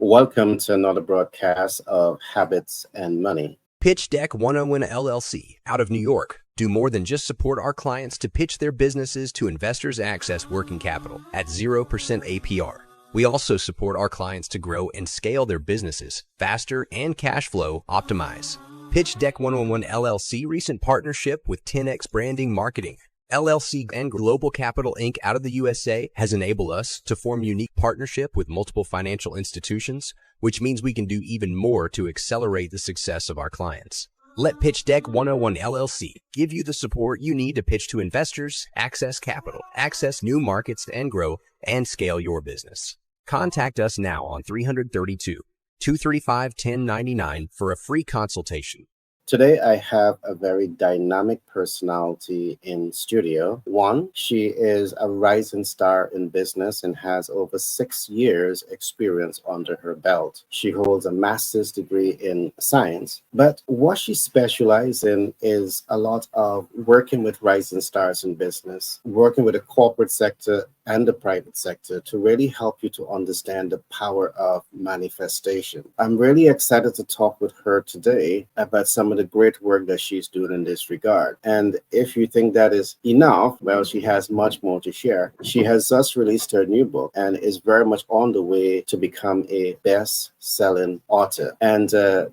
Welcome to another broadcast of Habits and Money. Pitch Deck 101 LLC, out of New York, do more than just support our clients to pitch their businesses to investors and access working capital at 0% APR. We also support our clients to grow and scale their businesses faster and cash flow optimize. Pitch Deck 101 LLC recent partnership with 10X Branding Marketing LLC and Global Capital Inc. out of the USA has enabled us to form unique partnership with multiple financial institutions, which means we can do even more to accelerate the success of our clients. Let Pitch Deck 101 LLC give you the support you need to pitch to investors, access capital, access new markets, and grow and scale your business. Contact us now on 332-235-1099 for a free consultation. Today, I have a very dynamic personality in studio. One, she is a rising star in business and has over 6 years experience under her belt. She holds a master's degree in science, but what she specializes in is a lot of working with rising stars in business, working with the corporate sector and the private sector to really help you to understand the power of manifestation. I'm really excited to talk with her today about some of the great work that she's doing in this regard. And if you think that is enough, well, she has much more to share. She has just released her new book and is very much on the way to become a best-selling author. And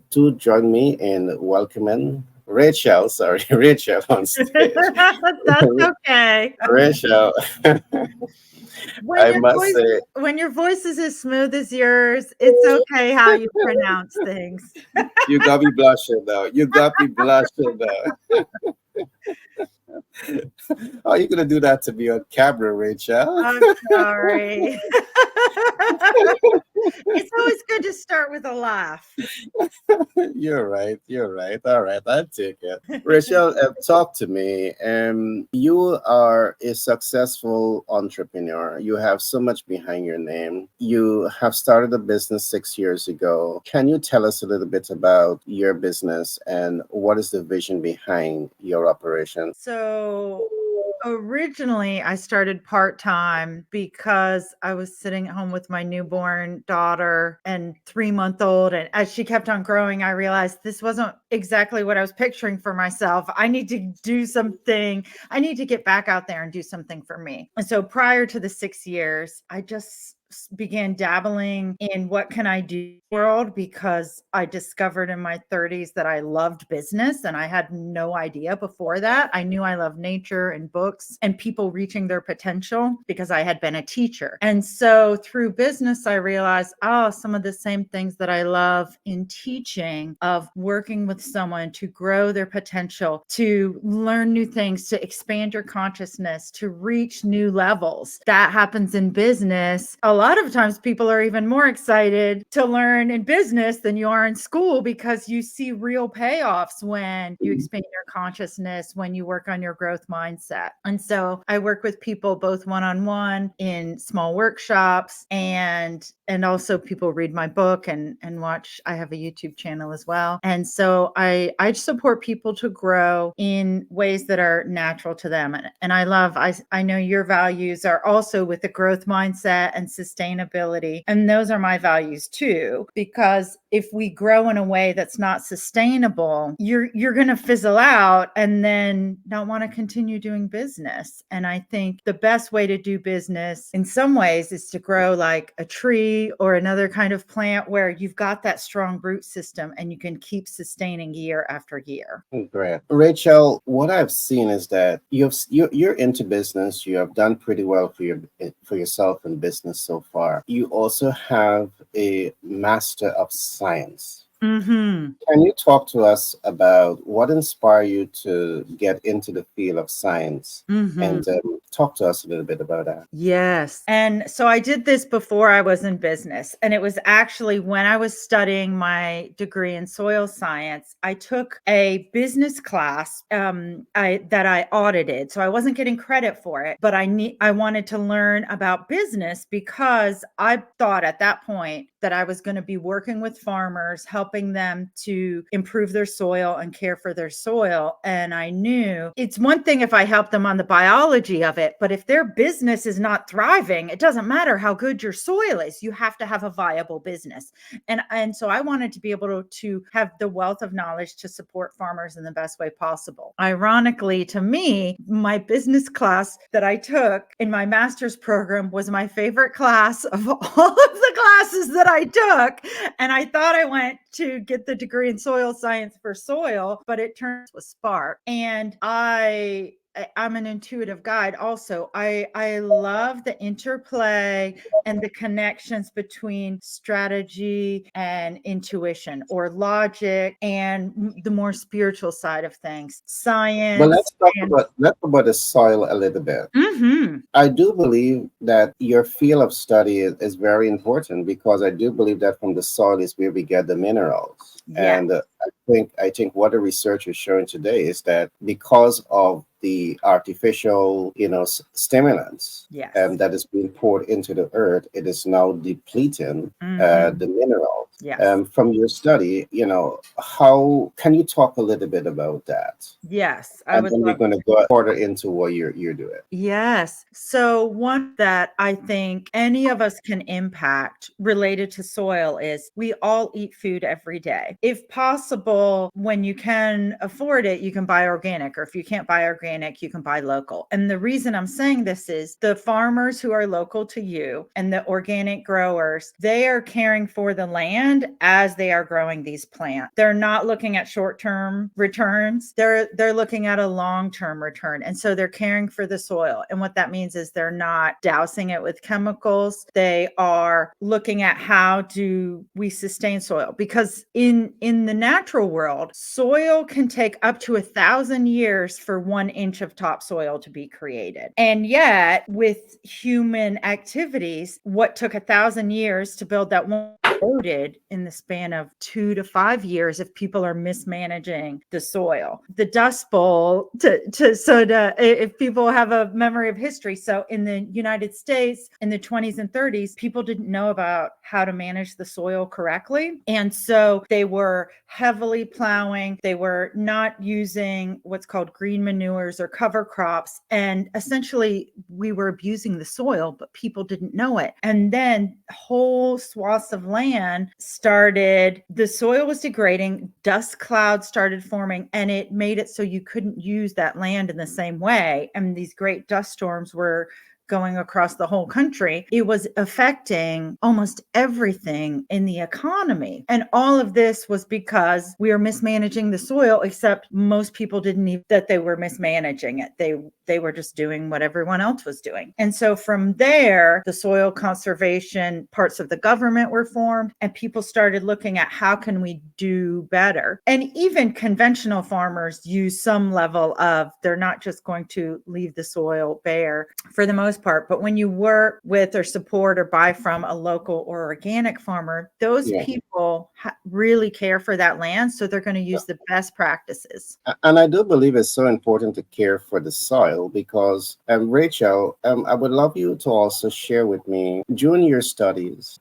do join me in welcoming Rachel on stage. That's okay. Rachel. When your voice is as smooth as yours, it's okay how you pronounce things. You got me blushing though. Oh, you're gonna do that to me on camera, Rachel? I'm sorry. It's always good to start with a laugh. You're right. All right, I'll take it. Rachel, talk to me. You are a successful entrepreneur. You have so much behind your name. You have started a business 6 years ago. Can you tell us a little bit about your business and what is the vision behind your operation? So originally, I started part-time because I was sitting at home with my newborn daughter and 3-month-old. And as she kept on growing, I realized this wasn't exactly what I was picturing for myself. I need to do something. I need to get back out there and do something for me. And so prior to the 6 years, I just began dabbling in what can I do in the world, because I discovered in my 30s that I loved business and I had no idea before that. I knew I loved nature and books and people reaching their potential because I had been a teacher. And so through business, I realized, some of the same things that I love in teaching, of working with someone to grow their potential, to learn new things, to expand your consciousness, to reach new levels. That happens in business. A lot of times people are even more excited to learn in business than you are in school, because you see real payoffs when you expand your consciousness, when you work on your growth mindset. And so I work with people both one-on-one in small workshops, and also people read my book and watch. I have a YouTube channel as well. And so I support people to grow in ways that are natural to them. And I know your values are also with the growth mindset and sustainability. And those are my values too, because if we grow in a way that's not sustainable, you're going to fizzle out and then not want to continue doing business. And I think the best way to do business in some ways is to grow like a tree or another kind of plant, where you've got that strong root system and you can keep sustaining year after year. Great. Rachel, what I've seen is that you're into business. You have done pretty well for yourself in business so far. You also have a Master of Science. Mm-hmm. Can you talk to us about what inspired you to get into the field of science? Mm-hmm. And talk to us a little bit about that. Yes. And so I did this before I was in business. And it was actually when I was studying my degree in soil science, I took a business class that I audited. So I wasn't getting credit for it, but I wanted to learn about business, because I thought at that point that I was going to be working with farmers, helping helping them to improve their soil and care for their soil. And I knew it's one thing if I help them on the biology of it, but if their business is not thriving, it doesn't matter how good your soil is. You have to have a viable business. And so I wanted to be able to have the wealth of knowledge to support farmers in the best way possible. Ironically, to me, my business class that I took in my master's program was my favorite class of all of the classes that I took. And I thought I went to get the degree in soil science for soil, but it turns was Spark. And I'm an intuitive guide also. I love the interplay and the connections between strategy and intuition, or logic and the more spiritual side of things, Well, science. let's talk about the soil a little bit. Mm-hmm. I do believe that your field of study is very important, because I do believe that from the soil is where we get the minerals. Yeah. And I think what the research is showing today is that because of the artificial, stimulants Yes. that is being poured into the earth, it is now depleting the minerals. Yes. From your study, how can you talk a little bit about that? Yes. I And would then we're love going to go further into what you're doing. Yes. So one that I think any of us can impact related to soil is we all eat food every day. If possible, when you can afford it, you can buy organic, or if you can't buy organic, you can buy local. And the reason I'm saying this is the farmers who are local to you and the organic growers, they are caring for the land as they are growing these plants. They're not looking at short-term returns. They're looking at a long-term return. And so they're caring for the soil. And what that means is they're not dousing it with chemicals. They are looking at how do we sustain soil, because in the natural world, soil can take up to 1,000 years for 1 inch of topsoil to be created. And yet with human activities, what took 1,000 years to build that one eroded in the span of 2 to 5 years if people are mismanaging the soil. The Dust Bowl, if people have a memory of history. So in the United States in the 20s and 30s, people didn't know about how to manage the soil correctly. And so they were heavily plowing. They were not using what's called green manures or cover crops. And essentially we were abusing the soil, but people didn't know it. And then whole swaths of land the soil was degrading, dust clouds started forming, and it made it so you couldn't use that land in the same way. And these great dust storms were going across the whole country. It was affecting almost everything in the economy. And all of this was because we were mismanaging the soil, except most people didn't even that they were mismanaging it. They were just doing what everyone else was doing. And so from there, the soil conservation parts of the government were formed, and people started looking at how can we do better. And even conventional farmers use some level of, they're not just going to leave the soil bare for the most part. But when you work with or support or buy from a local or organic farmer, those people really care for that land. So they're going to use the best practices. And I do believe it's so important to care for the soil, because, Rachel, I would love you to also share with me, during your studies,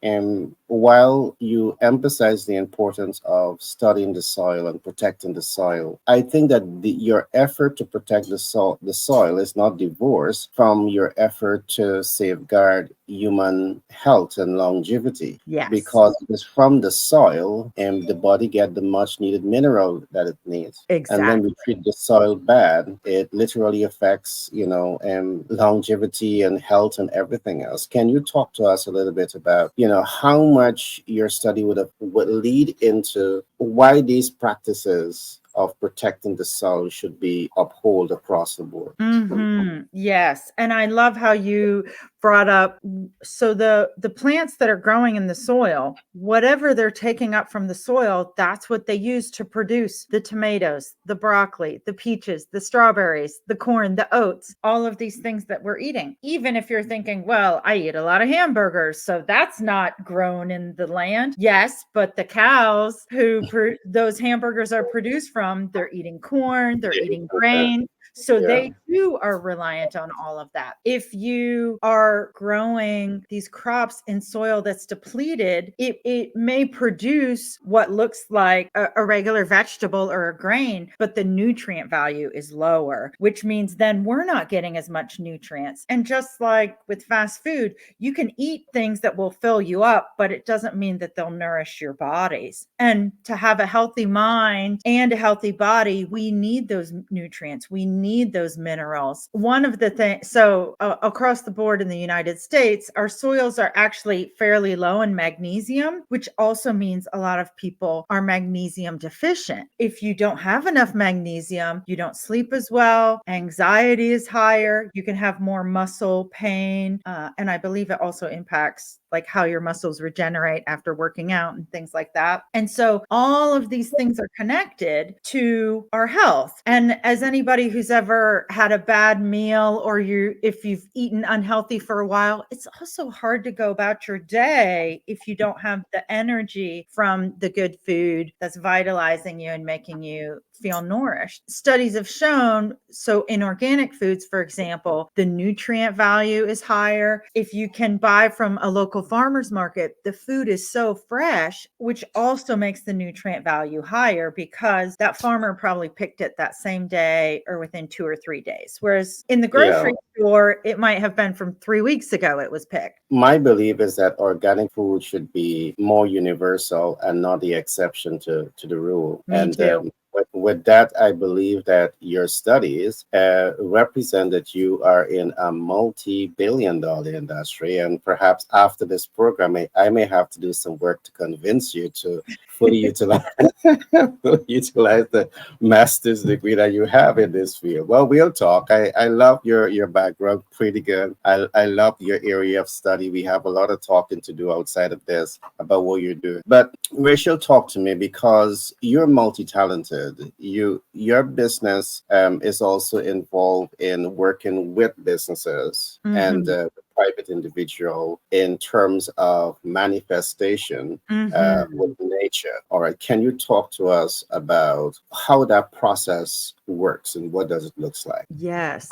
while you emphasize the importance of studying the soil and protecting the soil, I think that your effort to protect the soil is not divorced from your effort to safeguard human health and longevity. Yes. Because it's from the soil and the body get the much needed mineral that it needs. Exactly. And when we treat the soil bad, it literally affects, longevity and health and everything else. Can you talk to us a little bit about, how much your study would lead into why these practices of protecting the soil should be upheld across the board? Mm-hmm. Yes. And I love how you brought up, so the plants that are growing in the soil, whatever they're taking up from the soil, that's what they use to produce the tomatoes, the broccoli, the peaches, the strawberries, the corn, the oats, all of these things that we're eating. Even if you're thinking, well, I eat a lot of hamburgers, so that's not grown in the land. Yes, but the cows who those hamburgers are produced from, they're eating corn, they're eating grain. So Yeah. they too are reliant on all of that. If you are growing these crops in soil that's depleted, it may produce what looks like a regular vegetable or a grain, but the nutrient value is lower, which means then we're not getting as much nutrients. And just like with fast food, you can eat things that will fill you up, but it doesn't mean that they'll nourish your bodies. And to have a healthy mind and a healthy body, we need those nutrients. We need those minerals. One of the things, so across the board in the United States, our soils are actually fairly low in magnesium, which also means a lot of people are magnesium deficient. If you don't have enough magnesium, you don't sleep as well, anxiety is higher, you can have more muscle pain, and I believe it also impacts like how your muscles regenerate after working out and things like that. And so all of these things are connected to our health. And as anybody who's ever had a bad meal, or if you've eaten unhealthy for a while, it's also hard to go about your day if you don't have the energy from the good food that's vitalizing you and making you feel nourished. Studies have shown, so in organic foods, for example, the nutrient value is higher. If you can buy from a local farmer's market, the food is so fresh, which also makes the nutrient value higher because that farmer probably picked it that same day or within 2 or 3 days. Whereas in the grocery store, it might have been from 3 weeks ago it was picked. My belief is that organic food should be more universal and not the exception to the rule. Me too. With that, I believe that your studies represent that you are in a multi-billion-dollar industry, and perhaps after this program, I may have to do some work to convince you to fully utilize, fully utilize the master's degree that you have in this field. Well, we'll talk. I love your background, pretty good. I love your area of study. We have a lot of talking to do outside of this about what you're doing. But Rachel, talk to me, because you're multi-talented. Your business is also involved in working with businesses and private individual in terms of manifestation with nature. All right. Can you talk to us about how that process works and what does it look like? Yes.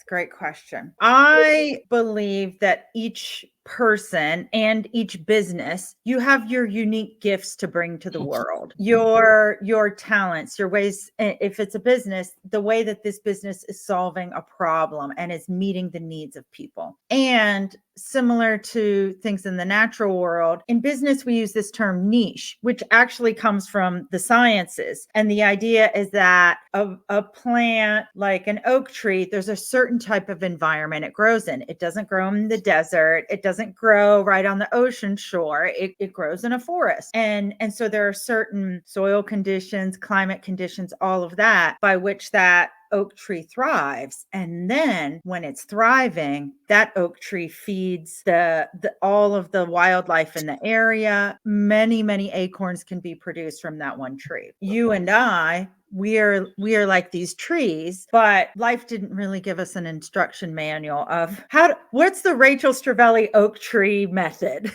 Great question. I believe that each person and each business, you have your unique gifts to bring to the world, your talents, your ways. If it's a business, the way that this business is solving a problem and is meeting the needs of people. And similar to things in the natural world, in business, we use this term niche, which actually comes from the sciences. And the idea is that a plant like an oak tree, there's a certain type of environment it grows in. It doesn't grow in the desert. It doesn't grow right on the ocean shore. It grows in a forest. And so there are certain soil conditions, climate conditions, all of that, by which that oak tree thrives. And then when it's thriving, that oak tree feeds the all of the wildlife in the area. Many acorns can be produced from that one tree. You and I, we are like these trees, but life didn't really give us an instruction manual of what's the Rachel Stravelli oak tree method?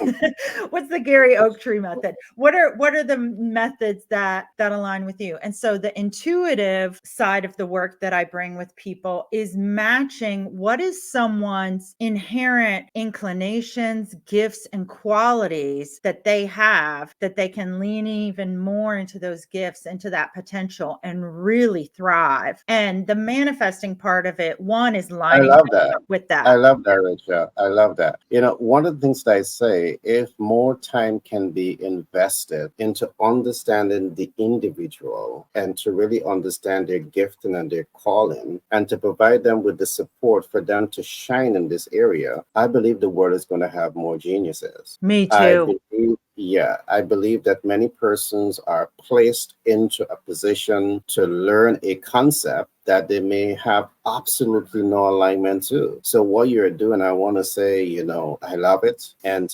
What's the Gary oak tree method? What are the methods that align with you? And so the intuitive side of the work that I bring with people is matching what is someone's inherent inclinations, gifts, and qualities that they have, that they can lean even more into those gifts, into that potential, and really thrive. And the manifesting part of it, one is lining I love that. up with that. I love that, Rachel. I love that. One of the things that I say, if more time can be invested into understanding the individual and to really understand their gifting and their calling, and to provide them with the support for them to shine in this area, I believe the world is going to have more geniuses. Me too. I believe that many persons are placed into a position to learn a concept that they may have absolutely no alignment too. So what you're doing, I want to say, I love it. And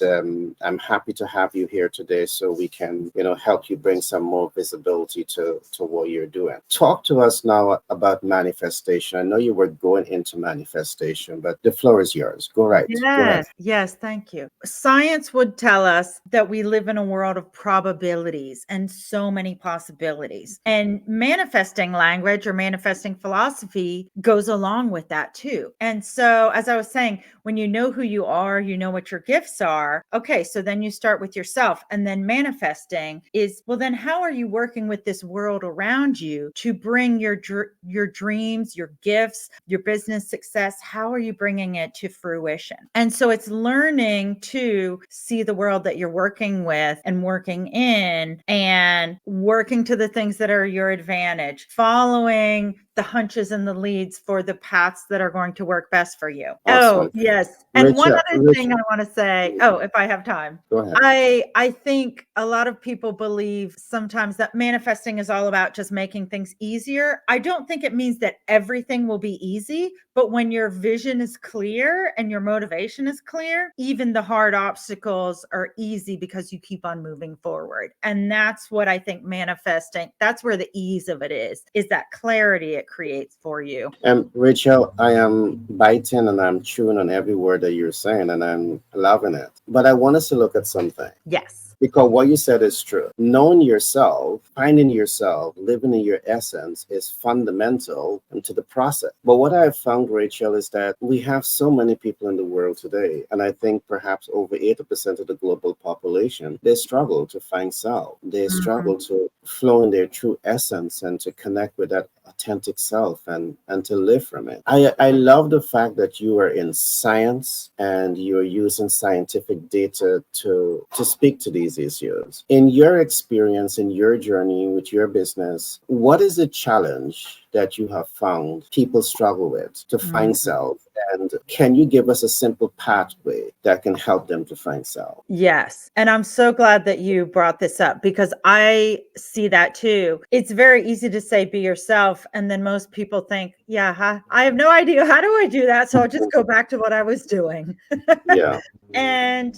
I'm happy to have you here today so we can, help you bring some more visibility to what you're doing. Talk to us now about manifestation. I know you were going into manifestation, but the floor is yours. Go right. Go ahead. Yes, thank you. Science would tell us that we live in a world of probabilities and so many possibilities. And manifesting language or manifesting philosophy goes along with that too. And so, as I was saying, when you know who you are, you know what your gifts are. Okay, so then you start with yourself. And then manifesting is, well, then how are you working with this world around you to bring your dreams, your gifts, your business success? How are you bringing it to fruition? And so it's learning to see the world that you're working with and working in, and working to the things that are your advantage, following the hunches and the leads for the paths that are going to work best for you. Oh, Awesome. yes. And one Richard, other thing I want to say, if I have time. go ahead. I think a lot of people believe sometimes that manifesting is all about just making things easier. I don't think it means that everything will be easy, but when your vision is clear and your motivation is clear, even the hard obstacles are easy because you keep on moving forward. And that's what I think manifesting, that's where the ease of it is that clarity it creates for you. Rachel, I am biting and I'm chewing on every word that you're saying, and I'm loving it. But I want us to look at something. Yes. Because what you said is true. Knowing yourself, finding yourself, living in your essence is fundamental into the process. But what I've found, Rachel, is that we have so many people in the world today, and I think perhaps over 80% of the global population, they struggle to find self. They struggle to flow in their true essence and to connect with that authentic self and to live from it. I love the fact that you are in science and you're using scientific data to speak to these issues. In your experience, in your journey with your business, what is the challenge that you have found people struggle with to find self? And can you give us a simple pathway that can help them to find self? Yes. And I'm so glad that you brought this up because I see that too. It's very easy to say be yourself. And then most people think, yeah, I have no idea. How do I do that? So I'll just go back to what I was doing. Yeah. And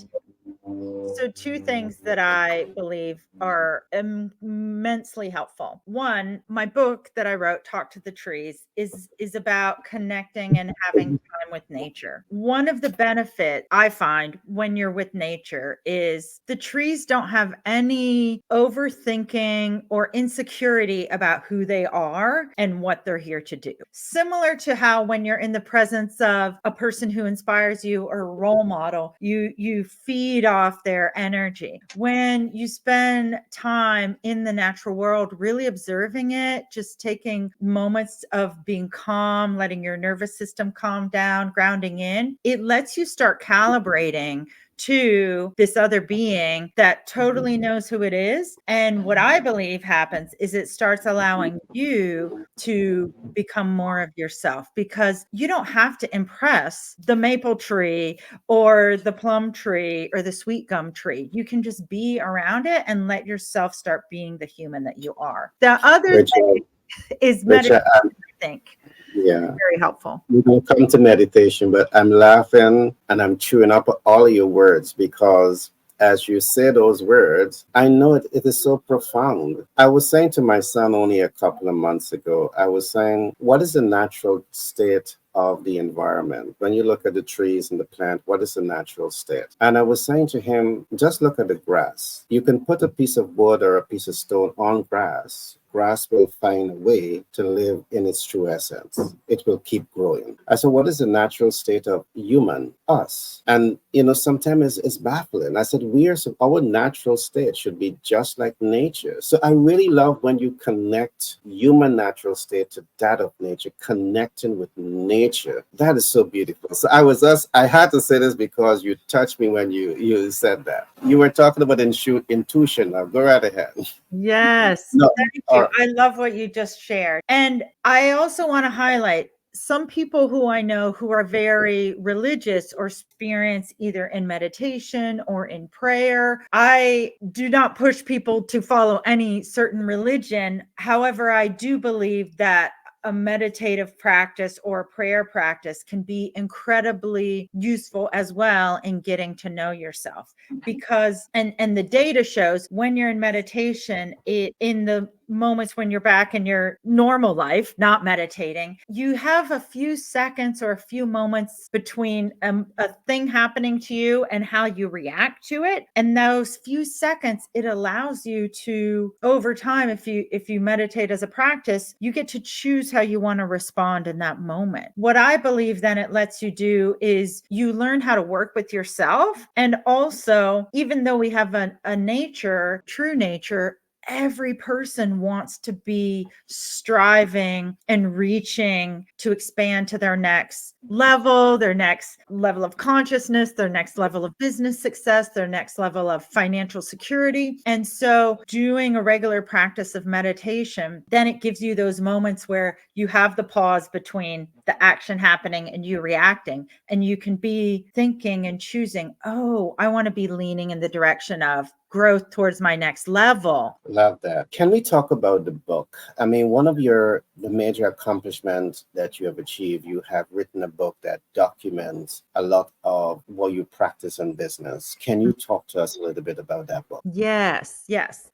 so two things that I believe are immensely helpful. One, my book that I wrote, Talk to the Trees, is about connecting and having time with nature. One of the benefits I find when you're with nature is the trees don't have any overthinking or insecurity about who they are and what they're here to do. Similar to how when you're in the presence of a person who inspires you or a role model, you feed off their energy. When you spend time in the natural world, really observing it, just taking moments of being calm, letting your nervous system calm down, grounding in, it lets you start calibrating to this other being that totally knows who it is. And what I believe happens is it starts allowing you to become more of yourself because you don't have to impress the maple tree or the plum tree or the sweet gum tree. You can just be around it and let yourself start being the human that you are. The other Rachel, thing is Rachel, meditation, I think. yeah. Very helpful. We will come to meditation, but I'm laughing and I'm chewing up all of your words because as you say those words, I know it is so profound. I was saying to my son only a couple of months ago, I was saying, what is the natural state of the environment? When you look at the trees and the plant, what is the natural state? And I was saying to him, just look at the grass. You can put a piece of wood or a piece of stone on grass. Grass will find a way to live in its true essence. It will keep growing. I said, what is the natural state of human, us? And, sometimes it's baffling. I said, our natural state should be just like nature. So I really love when you connect human natural state to that of nature, connecting with nature. That is so beautiful. So I had to say this because you touched me when you said that. You were talking about intuition. Now go right ahead. Yes. No, Thank you. I love what you just shared. And I also want to highlight some people who I know who are very religious or experience either in meditation or in prayer. I do not push people to follow any certain religion. However, I do believe that a meditative practice or a prayer practice can be incredibly useful as well in getting to know yourself. Because and the data shows when you're in meditation, in the moments when you're back in your normal life, not meditating, you have a few seconds or a few moments between a thing happening to you and how you react to it. And those few seconds, it allows you to, over time, if you meditate as a practice, you get to choose how you want to respond in that moment. What I believe then it lets you do is you learn how to work with yourself. And also, even though we have a nature, true nature, every person wants to be striving and reaching to expand to their next level of consciousness, their next level of business success, their next level of financial security. And so doing a regular practice of meditation, then it gives you those moments where you have the pause between the action happening and you reacting, and you can be thinking and choosing, oh, I want to be leaning in the direction of growth towards my next level. Love that. Can we talk about the book? I mean, one of the major accomplishments that you have achieved, you have written a book that documents a lot of what you practice in business. Can you talk to us a little bit about that book? Yes.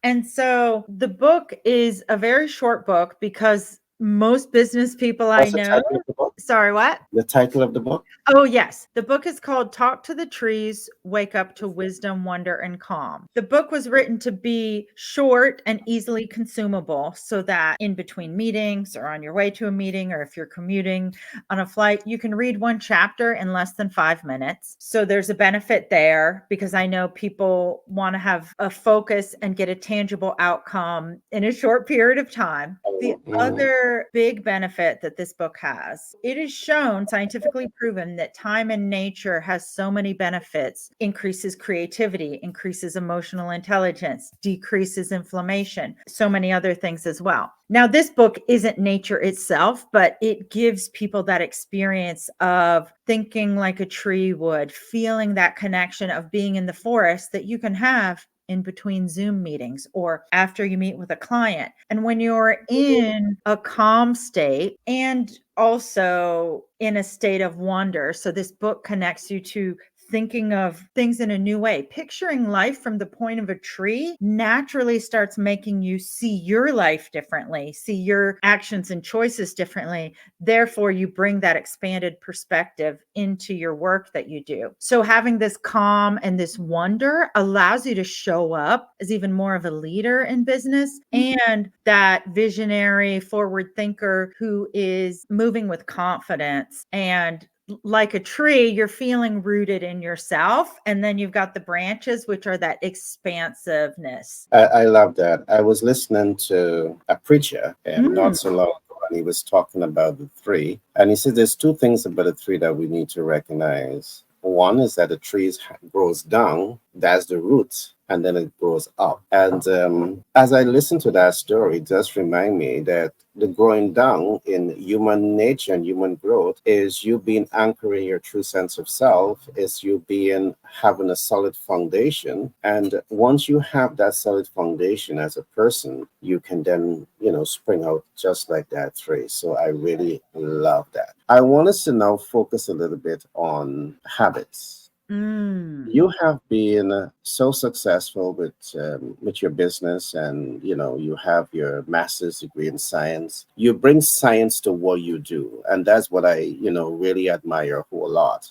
And so the book is a very short book because most business people I What's the know. title of the book? Sorry, what? The title of the book? Oh, yes. The book is called Talk to the Trees, Wake Up to Wisdom, Wonder, and Calm. The book was written to be short and easily consumable so that in between meetings or on your way to a meeting, or if you're commuting on a flight, you can read one chapter in less than 5 minutes. So there's a benefit there because I know people want to have a focus and get a tangible outcome in a short period of time. The other big benefit that this book has, it is shown, scientifically proven, that time in nature has so many benefits: increases creativity, increases emotional intelligence, decreases inflammation, so many other things as well. Now, this book isn't nature itself, but it gives people that experience of thinking like a tree would, feeling that connection of being in the forest that you can have in between Zoom meetings or after you meet with a client. And when you're in a calm state and also in a state of wonder, so this book connects you to thinking of things in a new way. Picturing life from the point of a tree naturally starts making you see your life differently, see your actions and choices differently. Therefore, you bring that expanded perspective into your work that you do. So having this calm and this wonder allows you to show up as even more of a leader in business and that visionary forward thinker who is moving with confidence. And like a tree, you're feeling rooted in yourself. And then you've got the branches, which are that expansiveness. I love that. I was listening to a preacher not so long ago, and he was talking about the three. And he said there's two things about the three that we need to recognize. One is that the tree grows down, that's the roots, and then it grows up. And as I listen to that story, it does remind me that the growing down in human nature and human growth is you being anchoring your true sense of self, is you having a solid foundation. And once you have that solid foundation as a person, you can then, spring out just like that tree. So I really love that. I want us to now focus a little bit on habits. You have been so successful with your business, and you have your master's degree in science. You bring science to what you do, and that's what I really admire a whole lot.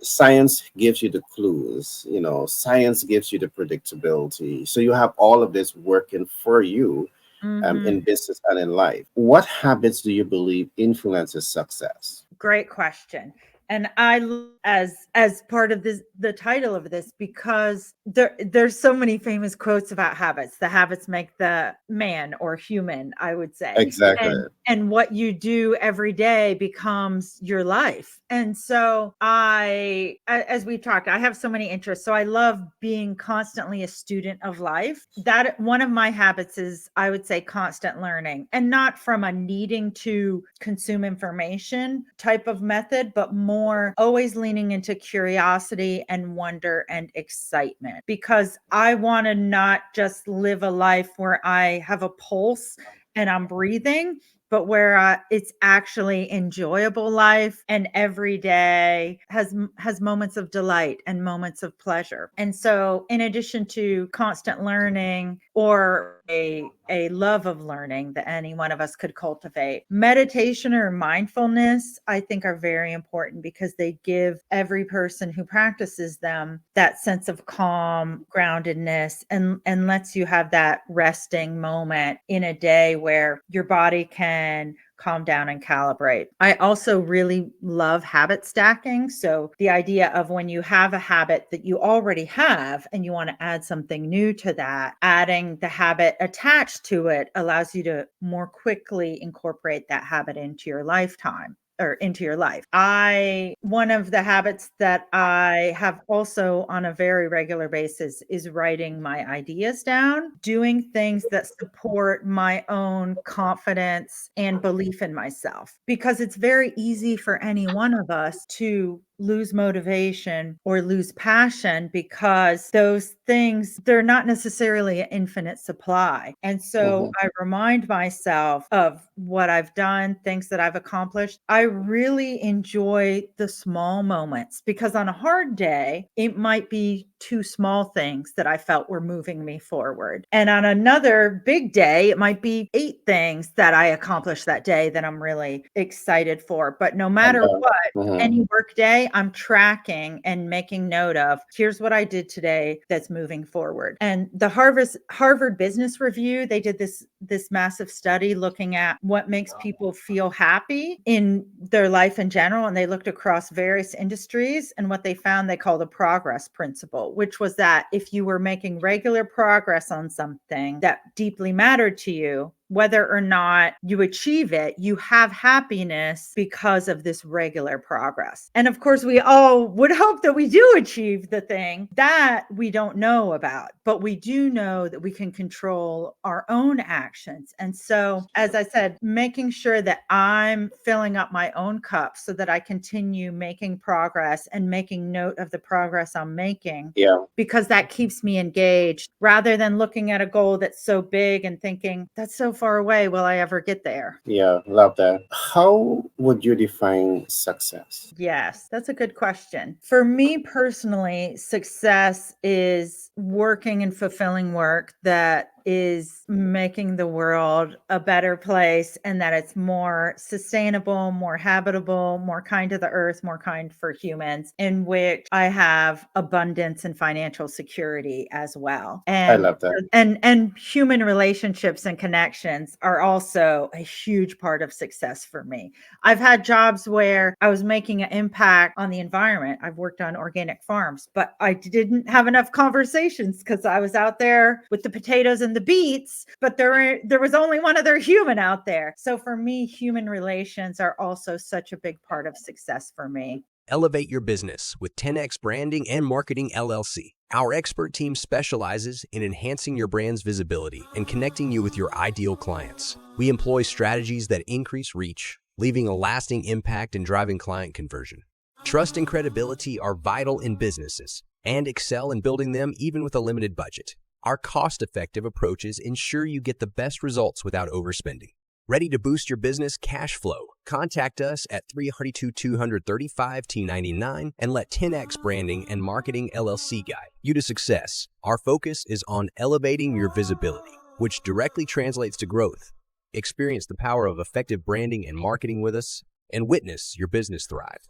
Science gives you the clues. Science gives you the predictability. So you have all of this working for you in business and in life. What habits do you believe influences success? Great question. And as part of this, the title of this, because there's so many famous quotes about habits. The habits make the man or human, I would say. Exactly. And what you do every day becomes your life. And so as we've talked, I have so many interests. So I love being constantly a student of life. That one of my habits is, I would say, constant learning, and not from a needing to consume information type of method, but more always leaning into curiosity and wonder and excitement, because I want to not just live a life where I have a pulse and I'm breathing, but where it's actually enjoyable life, and every day has moments of delight and moments of pleasure. And so, in addition to constant learning or a love of learning that any one of us could cultivate, meditation or mindfulness, I think, are very important because they give every person who practices them that sense of calm, groundedness, and lets you have that resting moment in a day where your body can calm down and calibrate. I also really love habit stacking. So the idea of when you have a habit that you already have and you want to add something new to that, adding the habit attached to it allows you to more quickly incorporate that habit into your lifetime or into your life. One of the habits that I have also on a very regular basis is writing my ideas down, doing things that support my own confidence and belief in myself, because it's very easy for any one of us to lose motivation or lose passion because those things, they're not necessarily an infinite supply. And so I remind myself of what I've done, things that I've accomplished. I really enjoy the small moments because on a hard day, it might be two small things that I felt were moving me forward. And on another big day, it might be 8 things that I accomplished that day that I'm really excited for. But no matter what, any work day, I'm tracking and making note of, here's what I did today that's moving forward. And the Harvard Business Review, they did this massive study looking at what makes people feel happy in their life in general. And they looked across various industries, and what they found they call the progress principle, which was that if you were making regular progress on something that deeply mattered to you, whether or not you achieve it, you have happiness because of this regular progress. And of course, we all would hope that we do achieve the thing that we don't know about, but we do know that we can control our own actions. And so, as I said, making sure that I'm filling up my own cup so that I continue making progress and making note of the progress I'm making. Yeah. Because that keeps me engaged rather than looking at a goal that's so big and thinking, that's so far away. Will I ever get there? Yeah, love that. How would you define success? Yes, that's a good question. For me personally, success is working and fulfilling work that is making the world a better place, and that it's more sustainable, more habitable, more kind to the earth, more kind for humans, in which I have abundance and financial security as well. I love that. And human relationships and connections are also a huge part of success for me. I've had jobs where I was making an impact on the environment. I've worked on organic farms, but I didn't have enough conversations because I was out there with the potatoes and the beets, but there was only one other human out there. So for me, human relations are also such a big part of success for me. Elevate your business with 10X Branding and Marketing LLC. Our expert team specializes in enhancing your brand's visibility and connecting you with your ideal clients. We employ strategies that increase reach, leaving a lasting impact and driving client conversion. Trust and credibility are vital in businesses, and excel in building them even with a limited budget. Our cost-effective approaches ensure you get the best results without overspending. Ready to boost your business cash flow? Contact us at 332-235-T99 and let 10X Branding and Marketing LLC guide you to success. Our focus is on elevating your visibility, which directly translates to growth. Experience the power of effective branding and marketing with us and witness your business thrive.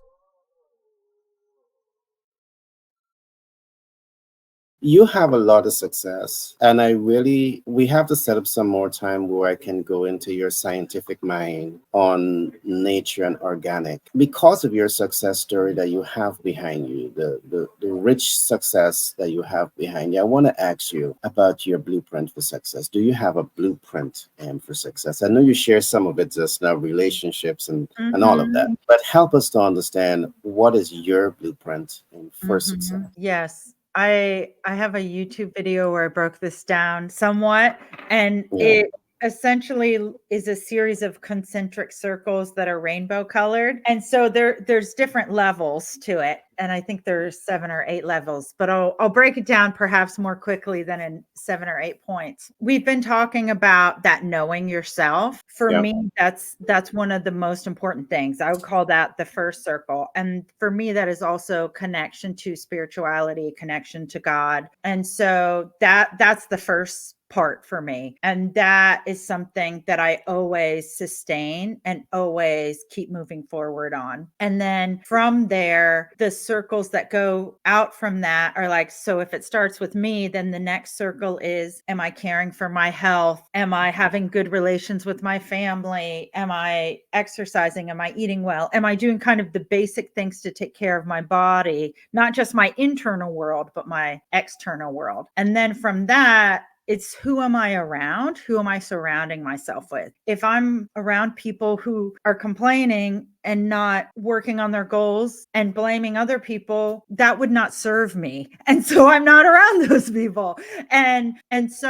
You have a lot of success, and we have to set up some more time where I can go into your scientific mind on nature and organic. Because of your success story that you have behind you, the rich success that you have behind you, I want to ask you about your blueprint for success. Do you have a blueprint for success? I know you share some of it just now, relationships and all of that, but help us to understand what is your blueprint for success. Yes. I have a YouTube video where I broke this down somewhat, and Yeah. it essentially is a series of concentric circles that are rainbow colored. And so there's different levels to it. and I think there's 7 or 8 levels, but I'll break it down perhaps more quickly than in 7 or 8 points. We've been talking about that knowing yourself. For Yeah. me, that's one of the most important things. I would call that the first circle. And for me, that is also connection to spirituality, connection to God. And so that's the first part for me. And that is something that I always sustain and always keep moving forward on. And then from there, the circles that go out from that are like, so if it starts with me, then the next circle is, am I caring for my health? Am I having good relations with my family? Am I exercising? Am I eating well? Am I doing kind of the basic things to take care of my body, not just my internal world, but my external world? And then from that, it's who am I around? Who am I surrounding myself with? If I'm around people who are complaining and not working on their goals and blaming other people, that would not serve me. And so I'm not around those people. And it's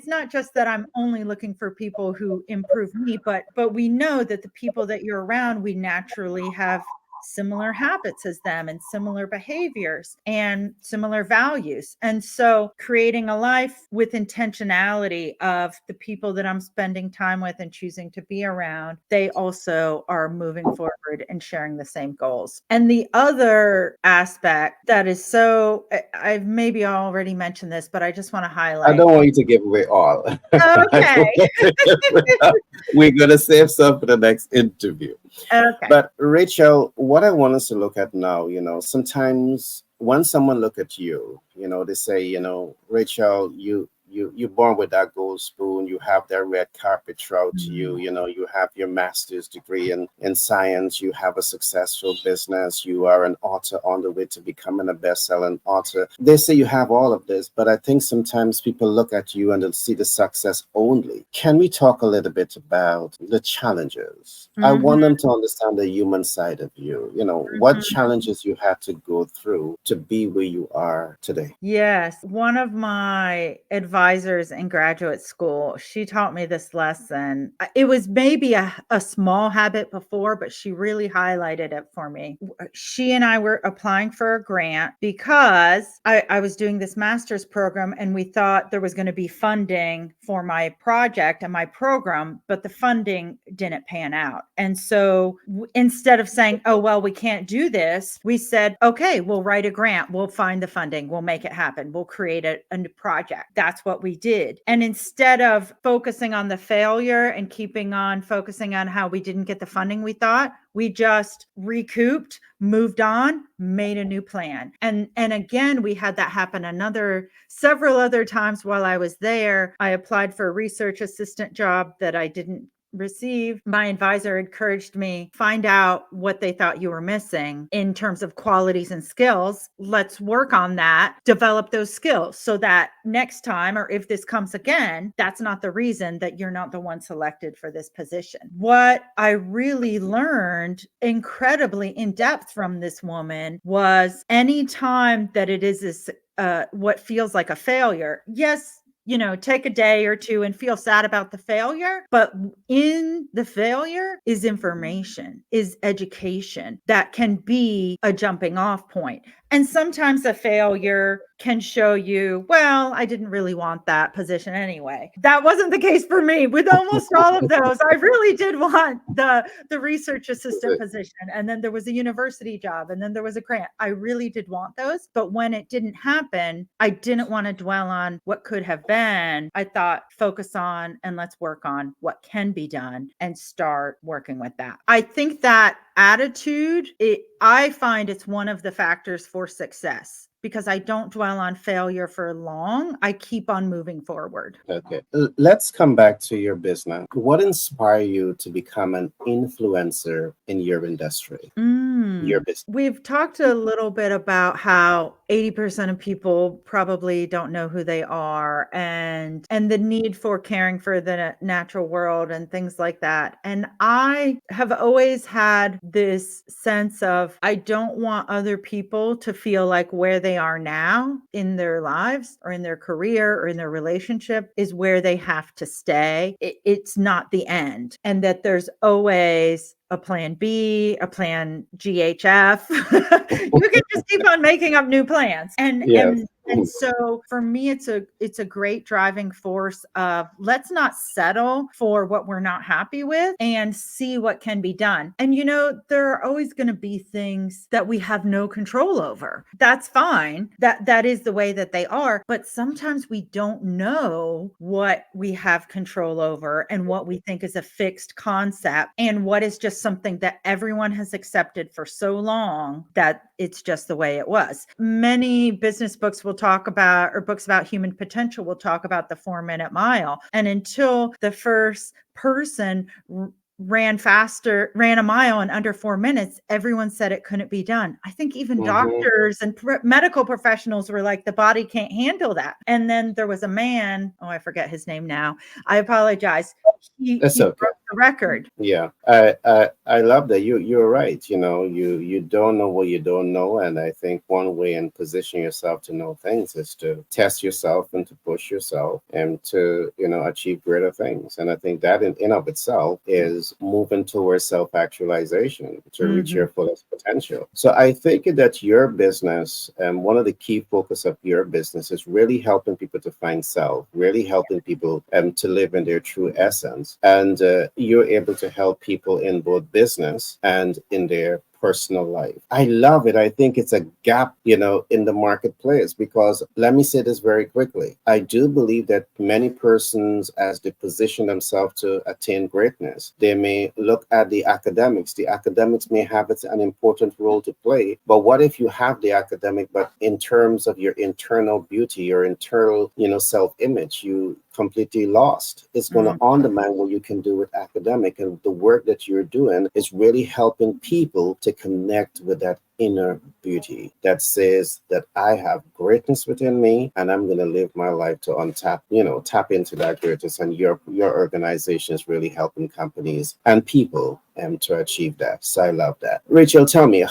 not just that I'm only looking for people who improve me, but we know that the people that you're around, we naturally have similar habits as them and similar behaviors and similar values. And so creating a life with intentionality of the people that I'm spending time with and choosing to be around, they also are moving forward and sharing the same goals. And the other aspect that is so, I've maybe already mentioned this, but I just want to I highlight. don't want you to give away all. Okay. We're going to save some for the next interview. Okay. But Rachel, what I want us to look at now, sometimes when someone look at you, they say, Rachel, you're born with that gold spoon. You have that red carpet route to you. You have your master's degree in science. You have a successful business. You are an author on the way to becoming a best-selling author. They say you have all of this, but I think sometimes people look at you and they'll see the success only. Can we talk a little bit about the challenges? I want them to understand the human side of you. What challenges you had to go through to be where you are today. Yes. One of my advisors in graduate school, she taught me this lesson. It was maybe a small habit before, but she really highlighted it for me. She and I were applying for a grant because I was doing this master's program and we thought there was going to be funding for my project and my program, but the funding didn't pan out. And so instead of saying, oh, well, we can't do this, we said, okay, we'll write a grant. We'll find the funding. We'll make it happen. We'll create a new project. That's what we did. And instead of focusing on the failure and keeping on focusing on how we didn't get the funding we thought, we just recouped, moved on, made a new plan. And again, we had that happen several other times while I was there. I applied for a research assistant job that I didn't receive. My advisor encouraged me, find out what they thought you were missing in terms of qualities and skills. Let's work on that, develop those skills so that next time, or if this comes again, that's not the reason that you're not the one selected for this position. What I really learned incredibly in depth from this woman was anytime that it is this, what feels like a failure, yes, take a day or two and feel sad about the failure. But in the failure is information, is education that can be a jumping off point. And sometimes a failure can show you, well, I didn't really want that position anyway. That wasn't the case for me with almost all of those. I really did want the research assistant position. And then there was a university job and then there was a grant. I really did want those. But when it didn't happen, I didn't want to dwell on what could have been. I thought focus on and let's work on what can be done and start working with that. I think that attitude, I find it's one of the factors for success because I don't dwell on failure for long. I keep on moving forward. Okay. Let's come back to your business. What inspired you to become an influencer in your industry? Your business. We've talked a little bit about how 80% of people probably don't know who they are and the need for caring for the natural world and things like that. And I have always had this sense of I don't want other people to feel like where they they are now in their lives or in their career or in their relationship is where they have to stay. It's not the end, and that there's always a plan B, a plan GHF. You can just keep on making up new plans. Yes. And so for me, it's a great driving force of let's not settle for what we're not happy with and see what can be done. And there are always going to be things that we have no control over. That's fine. That is the way that they are. But sometimes we don't know what we have control over and what we think is a fixed concept and what is just something that everyone has accepted for so long that it's just the way it was. Many business books will talk about, or books about human potential will talk about the 4-minute mile. And until the first person ran a mile in under 4 minutes, everyone said it couldn't be done. I think even doctors and medical professionals were like, the body can't handle that. And then there was a man, I forget his name now. I apologize. He That's okay. broke the record. Yeah, I love that. You're right. You don't know what you don't know, and I think one way in positioning yourself to know things is to test yourself and to push yourself and to achieve greater things. And I think that in of itself is moving towards self-actualization to reach your fullest potential. So I think that your business, and one of the key focus of your business, is really helping people to find self, really helping people to live in their true essence. And you're able to help people in both business and in their personal life. I love it. I think it's a gap, in the marketplace, because let me say this very quickly. I do believe that many persons, as they position themselves to attain greatness, they may look at the academics. The academics may have an important role to play. But what if you have the academic, but in terms of your internal beauty, your internal, self-image, you completely lost? It's going to undermine what you can do with academic. And the work that you're doing is really helping people to connect with that inner beauty that says that I have greatness within me, and I'm going to live my life to tap into that greatness. And your organization is really helping companies and people to achieve that. So I love that. Rachel, tell me,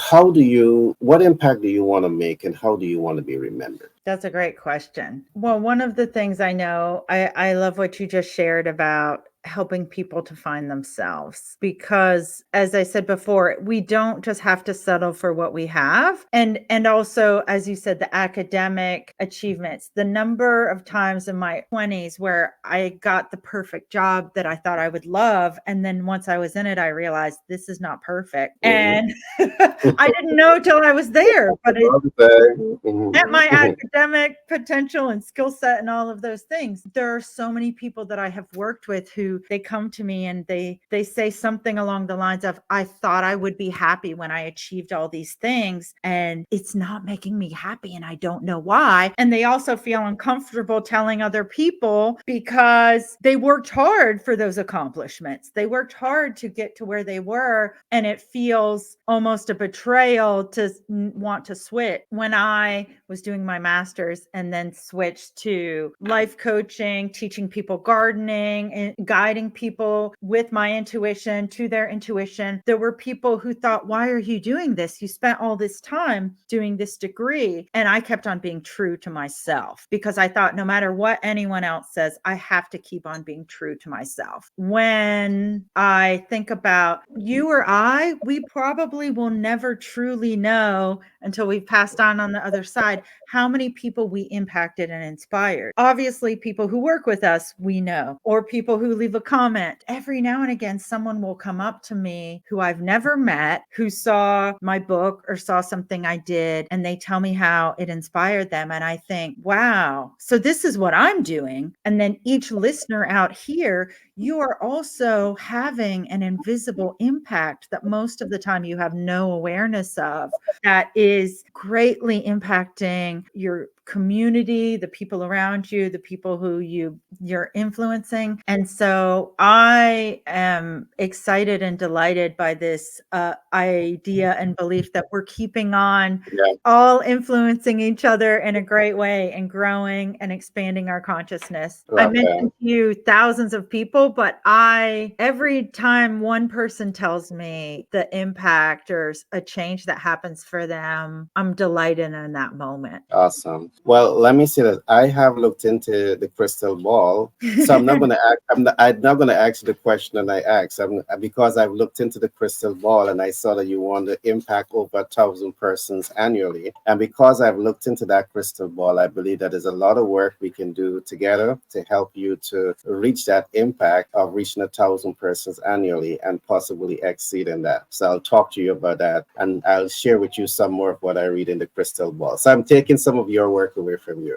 what impact do you want to make, and how do you want to be remembered? That's a great question. Well, one of the things I know, I love what you just shared about helping people to find themselves, because as I said before, we don't just have to settle for what we have. And also, as you said, the academic achievements, the number of times in my 20s where I got the perfect job that I thought I would love, and then once I was in it, I realized this is not perfect. And I didn't know till I was there, but at my academic potential and skill set and all of those things. There are so many people that I have worked with who they come to me and they say something along the lines of, I thought I would be happy when I achieved all these things, and it's not making me happy, and I don't know why. And they also feel uncomfortable telling other people because they worked hard for those accomplishments. They worked hard to get to where they were, and it feels almost a betrayal to want to switch. When I was doing my master's and then switched to life coaching, teaching people gardening, and guiding people with my intuition to their intuition, there were people who thought, why are you doing this? You spent all this time doing this degree. And I kept on being true to myself, because I thought no matter what anyone else says, I have to keep on being true to myself. When I think about you or I, we probably will never truly know until we've passed on the other side how many people we impacted and inspired. Obviously, people who work with us, we know, or people who leave a comment. Every now and again, someone will come up to me who I've never met, who saw my book or saw something I did, and they tell me how it inspired them. And I think, wow, so this is what I'm doing. And then each listener out here, you are also having an invisible impact that most of the time you have no awareness of, that is greatly impacting your community, the people around you, the people who you're influencing. And so I am excited and delighted by this idea and belief that we're keeping on Yeah. all influencing each other in a great way and growing and expanding our consciousness. I Love mentioned that. to you thousands of people, but every time one person tells me the impact or a change that happens for them, I'm delighted in that moment. Awesome. Well, let me say that I have looked into the crystal ball, so I'm not going to ask. I'm not going to ask you the question that I asked. Because I've looked into the crystal ball and I saw that you want to impact over 1,000 persons annually. And because I've looked into that crystal ball, I believe that there's a lot of work we can do together to help you to reach that impact of reaching 1,000 persons annually and possibly exceeding that. So I'll talk to you about that, and I'll share with you some more of what I read in the crystal ball. So I'm taking some of your work away from you.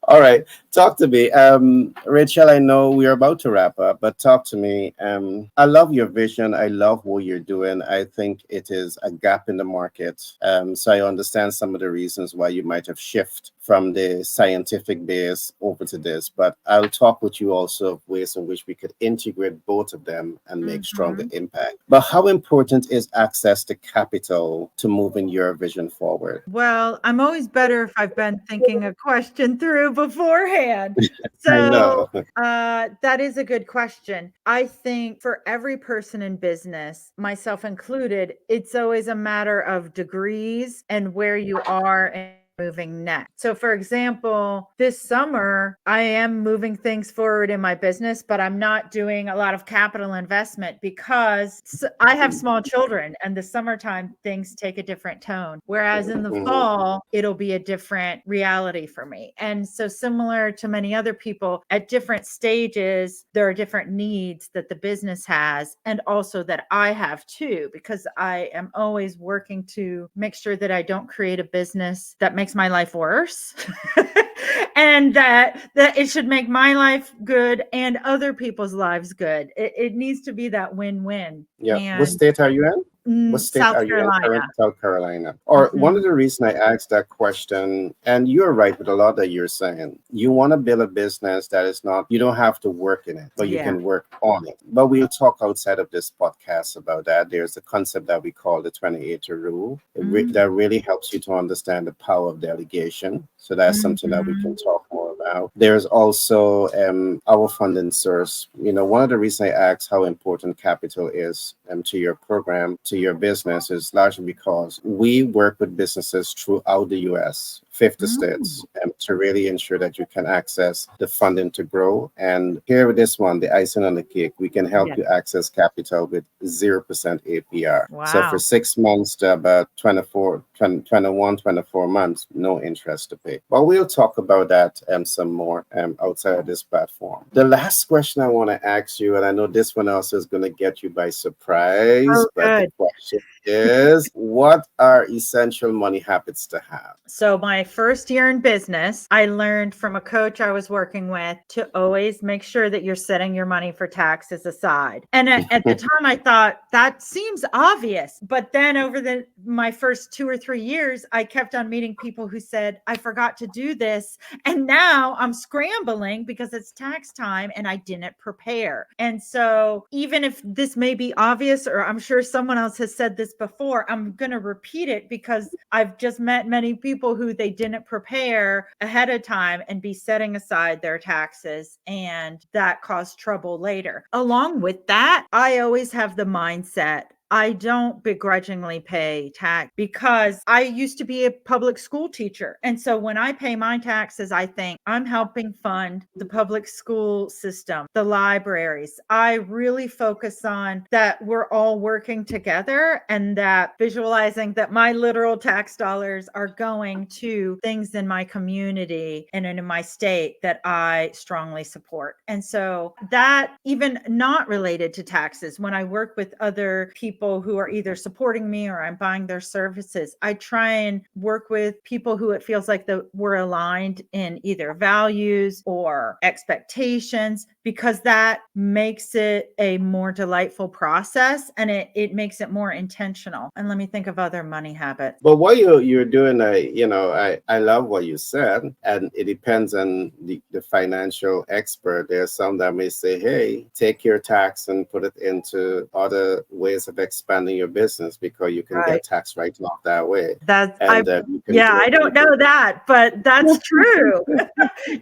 All right, talk to me. Rachel, I know we're about to wrap up, but talk to me. I love your vision. I love what you're doing. I think it is a gap in the market. So I understand some of the reasons why you might have shifted from the scientific base over to this, but I'll talk with you also of ways in which we could integrate both of them and make stronger impact. But how important is access to capital to moving your vision forward? Well, I'm always better if I've been thinking a question through beforehand. I So, know. that is a good question. I think for every person in business, myself included, it's always a matter of degrees and where you are and moving next. So for example, this summer, I am moving things forward in my business, but I'm not doing a lot of capital investment because I have small children and the summertime things take a different tone. Whereas in the Mhm. fall, it'll be a different reality for me. And so similar to many other people at different stages, there are different needs that the business has and also that I have too, because I am always working to make sure that I don't create a business that makes my life worse and that it should make my life good and other people's lives good. It needs to be that win-win. Yeah. What And state are you in? What state South are you in? Carolina. Current South Carolina. Or one of Mhm. the reasons I asked that question, and you're right with a lot that you're saying. You want to build a business that is not, you don't have to work in it, but you Yeah. can work on it. But we'll talk outside of this podcast about that. There's a concept that we call the 28 rule that really helps you to understand the power of delegation. So that's something that we can Mhm. talk more about. There's also our funding source. One of the reasons I asked how important capital is to your program, to your business, is largely because we work with businesses throughout the US, 50 Mm. states, to really ensure that you can access the funding to grow. And here with this one, the icing on the cake, we can help Yeah. you access capital with 0% APR. So for Wow. 6 months to about 24 months, no interest to pay. But we'll talk about that some more outside of this platform. The last question I want to ask you, and I know this one also is going to get you by surprise, Oh, but the good. question is, what are essential money habits to have? So my first year in business, I learned from a coach I was working with to always make sure that you're setting your money for taxes aside. And at the time I thought that seems obvious, but then over my first 2 or 3 years, I kept on meeting people who said, "I forgot to do this, and now I'm scrambling because it's tax time and I didn't prepare." And so even if this may be obvious, or I'm sure someone else has said this before, I'm going to repeat it because I've just met many people who they didn't prepare ahead of time and be setting aside their taxes, and that caused trouble later. Along with that, I always have the mindset I don't begrudgingly pay tax because I used to be a public school teacher. And so when I pay my taxes, I think I'm helping fund the public school system, the libraries. I really focus on that we're all working together and that visualizing that my literal tax dollars are going to things in my community and in my state that I strongly support. And so that, even not related to taxes, when I work with other people people who are either supporting me or I'm buying their services. I try and work with people who it feels like we're aligned in either values or expectations, because that makes it a more delightful process, and it makes it more intentional. And let me think of other money habits. But what you're doing, I love what you said, and it depends on the financial expert. There's some that may say, hey, take your tax and put it into other ways of expanding your business, because you can get tax write-off that way. I don't know that, but that's true.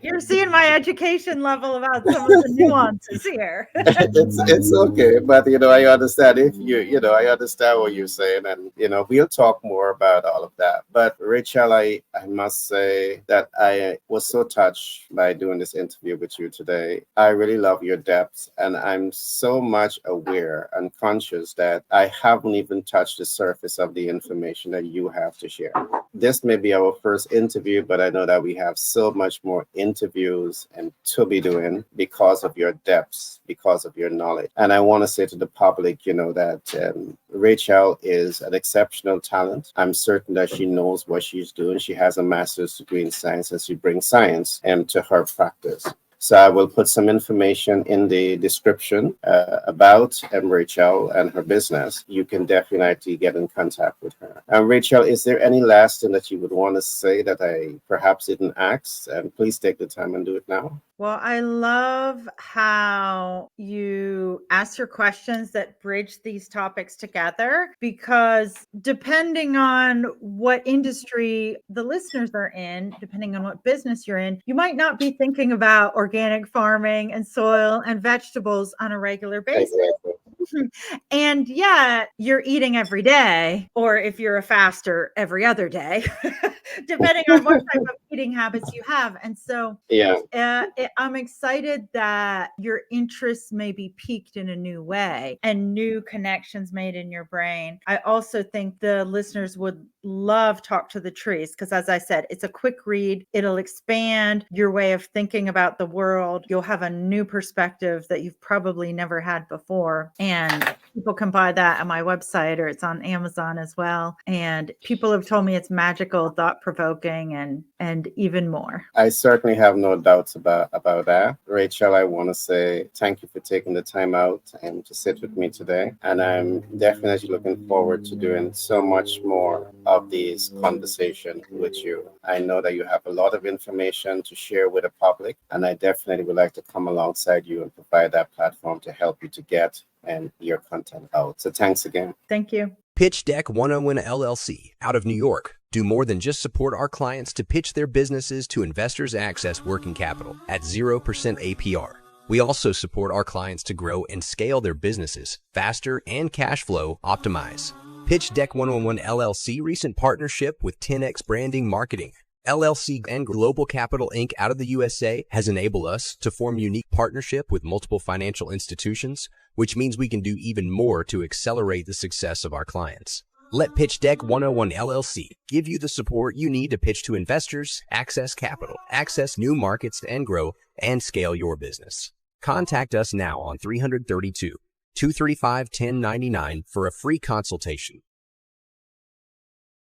You're seeing my education level about some of the nuances here. It's okay, but I understand I understand what you're saying, and we'll talk more about all of that. But Rachel, I must say that I was so touched by doing this interview with you today. I really love your depth, and I'm so much aware and conscious that I haven't even touched the surface of the information that you have to share. This may be our first interview, but I know that we have so much more interviews and to be doing because of your depths, because of your knowledge. And I want to say to the public, that Rachel is an exceptional talent. I'm certain that she knows what she's doing. She has a master's degree in science, and she brings science into her practice. So I will put some information in the description about Rachel and her business. You can definitely get in contact with her. Rachel, is there any last thing that you would want to say that I perhaps didn't ask? And please take the time and do it now. Well, I love how you ask your questions that bridge these topics together, because depending on what industry the listeners are in, depending on what business you're in, you might not be thinking about organic farming and soil and vegetables on a regular basis. Exactly. And yet you're eating every day, or if you're a faster, every other day, depending on what type of eating habits you have. And so I'm excited that your interests may be piqued in a new way and new connections made in your brain. I also think the listeners would love Talk to the Trees, because as I said, it's a quick read. It'll expand your way of thinking about the world. You'll have a new perspective that you've probably never had before. And people can buy that on my website, or it's on Amazon as well. And people have told me it's magical, thought-provoking, and even more. I certainly have no doubts about that. Rachel, I want to say thank you for taking the time out and to sit with me today. And I'm definitely looking forward to doing so much more of these conversations with you. I know that you have a lot of information to share with the public, and I definitely would like to come alongside you and provide that platform to help you to get your content out. So thanks again. Thank you. Pitch Deck 101 LLC out of New York do more than just support our clients to pitch their businesses to investors access working capital at 0% APR. We also support our clients to grow and scale their businesses faster and cash flow optimize. Pitch Deck 101 LLC recent partnership with 10X Branding Marketing LLC and Global Capital Inc. out of the USA has enabled us to form unique partnership with multiple financial institutions, which means we can do even more to accelerate the success of our clients. Let Pitch Deck 101 LLC give you the support you need to pitch to investors, access capital, access new markets, and grow and scale your business. Contact us now on 332-235-1099 for a free consultation.